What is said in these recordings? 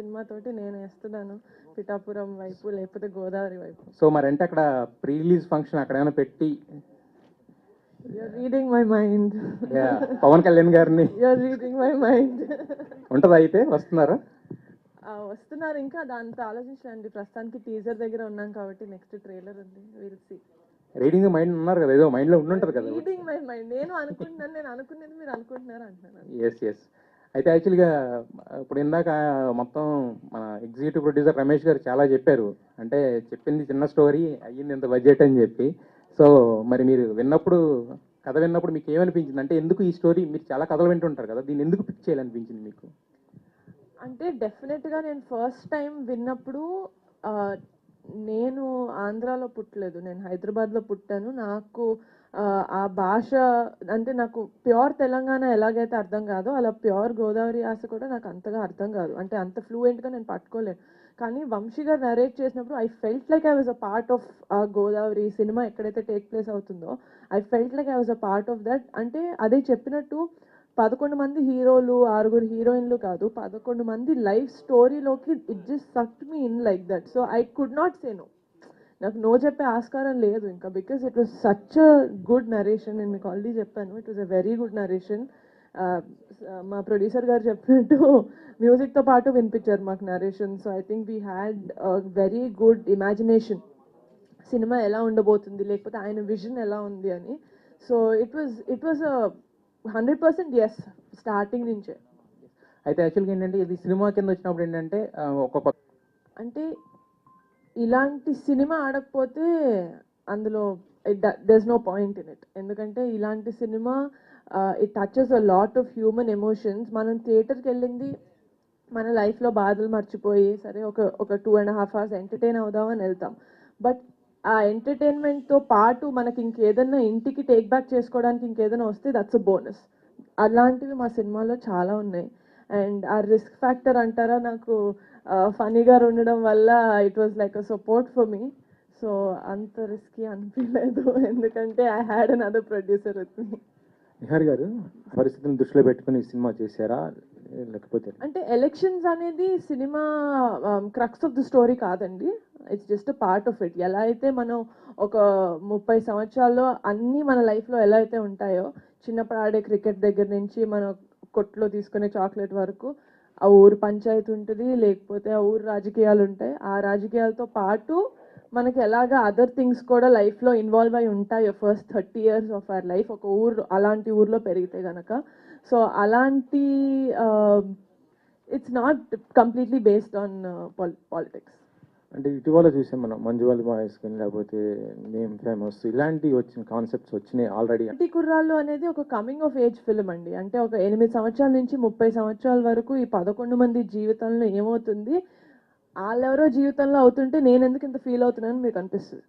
సినిమాతోటి నేను వేస్తున్నాను పిఠాపురం వైపు లేకపోతే గోదావరి వైపు. సో మరి అంటే అక్కడ ప్రీ రిలీజ్ ఫంక్షన్ అక్కడ ఏమైనా పెట్టి you're reading my mind. Pawan Kalyan గారిని యూఆర్ రీడింగ్ మై మైండ్. ఉంటుందా అయితే వస్తున్నారా? వస్తున్నారు, ఇంకా దాంతో ఆలోచించండి. ప్రస్తుతానికి టీజర్ దగ్గర ఉన్నాం కాబట్టి నెక్స్ట్ ట్రైలర్ ఉంది, విల్ సీ. రీడింగ్ మైండ్ ఉన్నారు కదా, ఏదో మైండ్లో ఉండుంటుంది కదా. రీడింగ్ మై మైండ్ నేను అనుకుంటున్నాను, నేను అనుకునేది మీరు అనుకుంటున్నారు అంటున్నాను. ఎస్. అయితే యాక్చువల్గా ఇప్పుడు ఇందాక మొత్తం మన ఎగ్జిక్యూటివ్ ప్రొడ్యూసర్ రమేష్ గారు చాలా చెప్పారు, అంటే చెప్పింది చిన్న స్టోరీ అయ్యింది ఇంత బడ్జెట్ అని చెప్పి. సో మరి మీరు విన్నప్పుడు కథ విన్నప్పుడు మీకు ఏమనిపించింది? అంటే ఎందుకు ఈ స్టోరీ, మీరు చాలా కథలు వింటుంటారు కదా, దీన్ని ఎందుకు పిక్ చేయాలనిపించింది మీకు? అంటే డెఫినెట్గా నేను ఫస్ట్ టైం విన్నప్పుడు నేను ఆంధ్రాలో పుట్టలేదు, నేను హైదరాబాద్లో పుట్టాను. నాకు ఆ భాష అంటే నాకు ప్యూర్ తెలంగాణ ఎలాగైతే అర్థం కాదో అలా ప్యూర్ గోదావరి యాస కూడా నాకు అంతగా అర్థం కాదు, అంటే అంత ఫ్లూయెంట్గా నేను పట్టుకోలేను. కానీ వంశీ గారు నరేట్ చేసినప్పుడు I felt like I was a part of Godavari cinema ఎక్కడైతే టేక్ ప్లేస్ అవుతుందో I felt like I was a part of that. అంటే అదే చెప్పినట్టు 11 మంది హీరోలు 6 హీరోయిన్లు కాదు, 11 మంది లైఫ్ స్టోరీలోకి it just sucked me in like that. So I could not say no, నాకు నో చెప్పే ఆస్కారం లేదు ఇంకా, because it was such a good narration. నేను మీకు ఆల్రెడీ చెప్పాను, it was a very good narration. మా ప్రొడ్యూసర్ గారు చెప్పినట్టు మ్యూజిక్తో పాటు వినిపించారు మాకు narration. So I think we had very good imagination cinema ఎలా ఉండబోతుంది, లేకపోతే ఆయన విజన్ ఎలా ఉంది అని. So it was 100% yes starting నుంచే. అయితే యాక్చువల్గా ఏంటంటే ఇది సినిమా కింద వచ్చినప్పుడు ఏంటంటే అంటే ఇలాంటి సినిమా ఆడకపోతే అందులో there's no point in it. ఎందుకంటే ఇలాంటి cinema it touches a lot of human emotions. మనం థియేటర్కి వెళ్ళింది మన లైఫ్లో బాధలు మర్చిపోయి సరే ఒక 2.5 hours ఎంటర్టైన్ అవుదామని వెళ్తాం. బట్ ఆ ఎంటర్టైన్మెంట్తో పాటు మనకి ఇంకేదన్నా ఇంటికి టేక్ బ్యాక్ చేసుకోవడానికి ఇంకేదైనా వస్తే దట్స్ అ బోనస్. అలాంటివి మా సినిమాలో చాలా ఉన్నాయి. అండ్ ఆ రిస్క్ ఫ్యాక్టర్ అంటారా, నాకు ఫనీగా ఉండడం వల్ల it was like a support for me. So అంత రిస్కీ అనిపించలేదు, ఎందుకంటే I had another producer with me. Nihar గారు పరిస్థితులను దృష్టిలో పెట్టుకుని సినిమా చేశారా లేకపోతే? అంటే ఎలక్షన్స్ అనేది cinema crux of the story కాదండి, it's just a part of it. ఎలా అయితే మనం ఒక 30 సంవత్సరాల్లో అన్నీ మన లైఫ్లో ఎలా అయితే ఉంటాయో, చిన్నప్పుడు ఆడే క్రికెట్ దగ్గర నుంచి మన కొట్లో తీసుకునే చాక్లెట్ వరకు ఆ ఊరు పంచాయతీ ఉంటుంది, లేకపోతే ఆ ఊరు రాజకీయాలు ఉంటాయి. ఆ రాజకీయాలతో పాటు మనకి ఎలాగా అదర్ థింగ్స్ కూడా లైఫ్లో ఇన్వాల్వ్ అయి ఉంటాయో first 30 years of our life ఒక ఊరు అలాంటి ఊర్లో పెరిగితే కనుక. సో అలాంటి it's not completely based on politics. అంటే ఇటీవల చూసాం మనం మంజువాల్ బాయ్స్ కానీ లేకపోతే నేమ్ ఫేమస్ ఇలాంటివి వచ్చిన కాన్సెప్ట్స్ వచ్చినాయి ఆల్రెడీ. ఇంటి కుర్రాళ్ళు అనేది ఒక కమింగ్ ఆఫ్ ఏజ్ ఫిల్మ్ అండి. అంటే ఒక 8 సంవత్సరాల నుంచి 30 సంవత్సరాల వరకు ఈ 11 మంది జీవితంలో ఏమవుతుంది, వాళ్ళెవరో జీవితంలో అవుతుంటే నేను ఎందుకు ఇంత ఫీల్ అవుతున్నానని మీకు అనిపిస్తుంది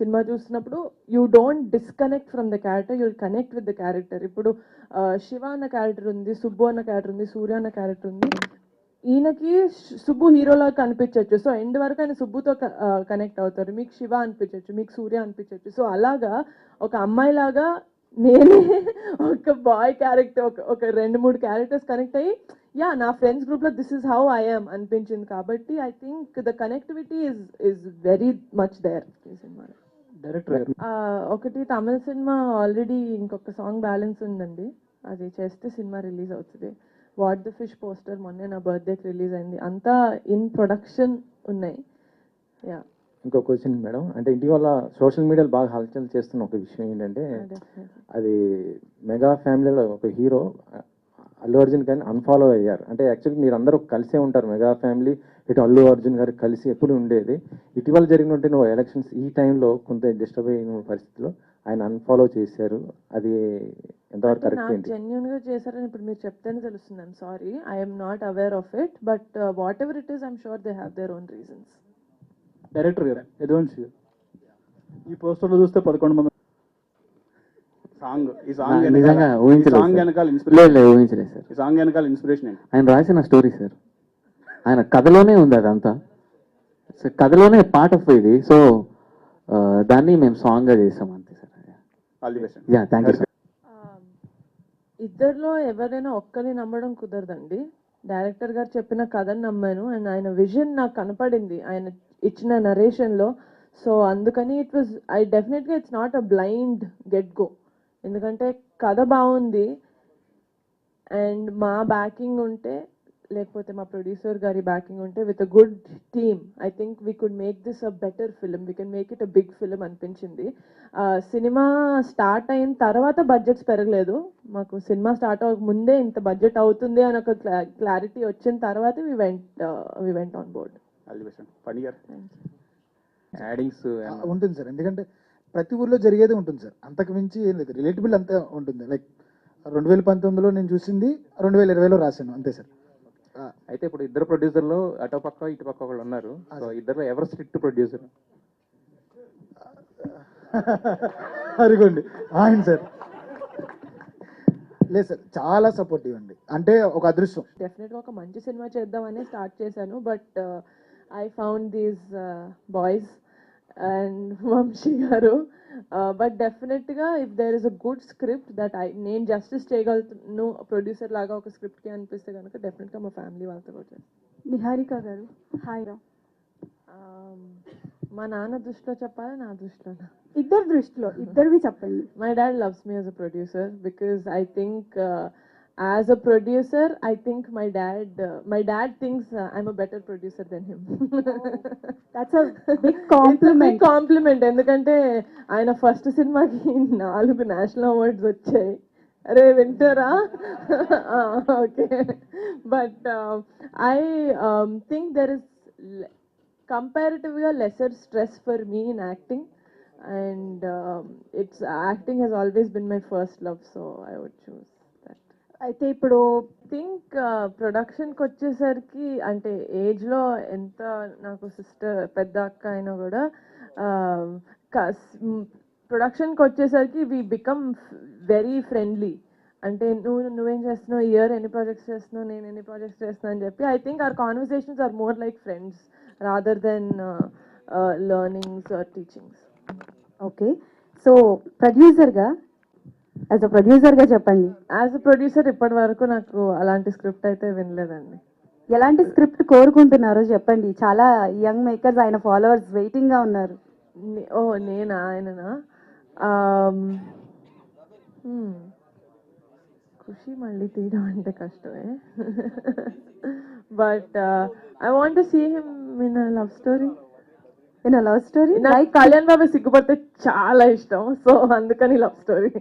సినిమా చూస్తున్నప్పుడు. You don't disconnect from the character, you'll connect with the character. ఇప్పుడు శివ అన్న క్యారెక్టర్ ఉంది, సుబ్బు అన్న క్యారెక్టర్ ఉంది, సూర్య అన్న క్యారెక్టర్ ఉంది. ఈయనకి సుబ్బు హీరోలా కనిపించవచ్చు, సో ఎండ్ వరకు ఆయన సుబ్బుతో కనెక్ట్ అవుతారు. మీకు శివ అనిపించవచ్చు, మీకు సూర్య అనిపించవచ్చు. సో అలాగా ఒక అమ్మాయిలాగా నేనే ఒక బాయ్ క్యారెక్టర్ ఒక 2-3 క్యారెక్టర్స్ కనెక్ట్ అయ్యి యా నా ఫ్రెండ్స్ గ్రూప్లో this is how I am అనిపించింది. కాబట్టి I think the connectivity is very much there ఈ సినిమాలో. డైరెక్టర్ ఒకటి తమిళ సినిమా ఆల్రెడీ ఇంకొక సాంగ్ బ్యాలెన్స్ ఉందండి, అది చేస్తే సినిమా రిలీజ్ అవుతుంది. వాట్ ద ఫిష్ పోస్టర్ మొన్నే నా బర్త్డేకి రిలీజ్ అయింది, అంతా ఇన్ ప్రొడక్షన్ ఉన్నాయి. యా ఇంకో క్వశ్చన్ మేడం, అంటే ఇటీవల సోషల్ మీడియాలో బాగా హల్చల్ చేస్తున్న ఒక విషయం ఏంటంటే అది మెగా ఫ్యామిలీలో ఒక హీరో అల్లు అర్జున్ కానీ అన్ఫాలో అయ్యారు. అంటే యాక్చువల్లీ మీరు అందరూ కలిసే ఉంటారు, మెగా ఫ్యామిలీ ఇటు అల్లు అర్జున్ గారు కలిసి ఎప్పుడు ఉండేది. ఇటీవల జరిగినట్టు ఎలక్షన్స్ ఈ టైంలో కొంత డిస్టర్బ్ అయిన పరిస్థితిలో ఆయన అన్ఫాలో చేశారు, అది ఎంతవరకు కరెక్ట్ ఏంటి? జెన్యున్ గా చేశారని ఇప్పుడు మీరు చెప్తేనే తెలుస్తుంది. I'm sorry, I'm not aware of it, but what ever it is I'm sure they have their own reasons. Director గారు యదువంశి ఈ పోస్టర్లో చూస్తే 11 మంది ఈ సాంగ్ వెనకాల ఇన్స్పిరేషన్ ఏంటి? ఆయన రాసిన స్టోరీ సార్, ఆయన కథలోనే ఉంది అదంతా, కథలోనే పార్ట్ ఆఫ్ ఇది. సో దాన్ని మేము సాంగ్ గా చేసాం అంతే sir. Yeah thank you sir. ఇద్దరిలో ఎవరైనా ఒక్కరిని నమ్మడం కుదరదండి, డైరెక్టర్ గారు చెప్పిన కథను నమ్మాను అండ్ ఆయన విజన్ నాకు కనపడింది ఆయన ఇచ్చిన నరేషన్లో. సో అందుకని డెఫినెట్గా it's not a blind get go, ఎందుకంటే కథ బాగుంది అండ్ మా బ్యాకింగ్ ఉంటే, లేకపోతే మా ప్రొడ్యూసర్ గారి బ్యాకింగ్ ఉంటే, with a good team I think we could make this a better film, we can make it a big film అనిపించింది. సినిమా స్టార్ట్ అయిన తర్వాత బడ్జెట్స్ పెరగలేదు మాకు, సినిమా స్టార్ట్ అవ్వక ముందే ఇంత బడ్జెట్ అవుతుంది అని ఒక క్లారిటీ వచ్చిన తర్వాత we went on board. Phani గారు యాడింగ్స్ ఉంటుంది సార్, ఎందుకంటే ప్రతి ఊర్లో జరిగేది ఉంటుంది సార్, అంతకు మించి ఏం లేదు, రిలేటబుల్ అంతే ఉంటుంది. లైక్ 2019లో నేను చూసింది 2020లో రాశాను అంతే సార్. అయితే ఇప్పుడు ఇద్దరు ప్రొడ్యూసర్లు అటు పక్క ఇటు పక్క ఒకళ్ళు ఉన్నారు. సో ఇద్దరులో ఎవరు స్ట్రిక్ట్ ప్రొడ్యూసర్? అదిగోండి ఆయన సార్. లేదు సార్, చాలా సపోర్టివ్ అండి, అంటే ఒక అదృష్టం. డెఫినెట్గా ఒక మంచి సినిమా చేద్దామని స్టార్ట్ చేశాను, but I found these boys and Vamshi గారు. బట్ డెఫినెట్గా if there is a good script that నేను జస్టిస్ చేయగలుగుతాను ప్రొడ్యూసర్ లాగా ఒక స్క్రిప్ట్కి అనిపిస్తే కనుక డెఫినెట్గా మా ఫ్యామిలీ వాళ్ళతో కూడా చేస్తాను. నిహారిక గారు హాయ్ రా. మా నాన్న దృష్టిలో చెప్పాలి, నా దృష్టిలోనా? ఇద్దరు దృష్టిలో, ఇద్దరివి చెప్పండి. My dad loves me as a producer because I think as a producer, I think my dad thinks I'm a better producer than him. That's a big compliment. Big compliment. ఎందుకంటే ఆయన ఫస్ట్ సినిమాకి 4 national awards వచ్చాయి. అరే వింటారా? Okay, but I think there is comparatively lesser stress for me in acting, and acting has always been my first love, so I would choose that. అయితే ఇప్పుడు think ప్రొడక్షన్కి వచ్చేసరికి అంటే ఏజ్లో ఎంత నాకు సిస్టర్ పెద్ద అక్క అయినా కూడా ప్రొడక్షన్కి వచ్చేసరికి వి బికమ్ వెరీ ఫ్రెండ్లీ. అంటే నువ్వేం చేస్తున్నావు, ఇయర్ ఎన్ని ప్రాజెక్ట్స్ చేస్తున్నావు, నేను ఎన్ని ప్రాజెక్ట్స్ చేస్తున్నావు అని చెప్పి I think our conversations are more like friends rather than learnings or teachings. Okay, so ప్రొడ్యూసర్గా యాజ్ అ ప్రొడ్యూసర్గా చెప్పండి. యాజ్ అ ప్రొడ్యూసర్ ఇప్పటి వరకు నాకు అలాంటి స్క్రిప్ట్ అయితే వినలేదండి. ఎలాంటి స్క్రిప్ట్ కోరుకుంటున్నారో చెప్పండి. చాలా యంగ్ మేకర్స్ ఆయన ఫాలోవర్స్ వెయిటింగ్గా ఉన్నారు. నేనా? ఆయననా? ఖుషి మళ్ళీ తీయడం అంటే కష్టమే, but I want to see him in a love story. In a love story నాకు కళ్యాణ్ బాబు సిగ్గుపడితే చాలా ఇష్టం, సో అందుకని love story.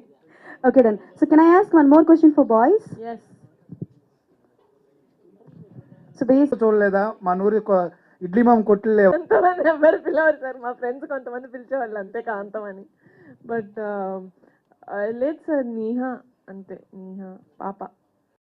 Okay done. So can I ask one more question for boys? Yes. So బేస్ చూడలేదా మన ఊరి ఇడ్లీ మామ కొట్లు లేవు? కొంతమంది ఎవరు పిలవరు సార్, మా ఫ్రెండ్స్ కొంతమంది పిలిచేవాళ్ళు అంతే కాంతం అని, బట్ లేదు సార్, నీహా అంతే, నీహా పాప.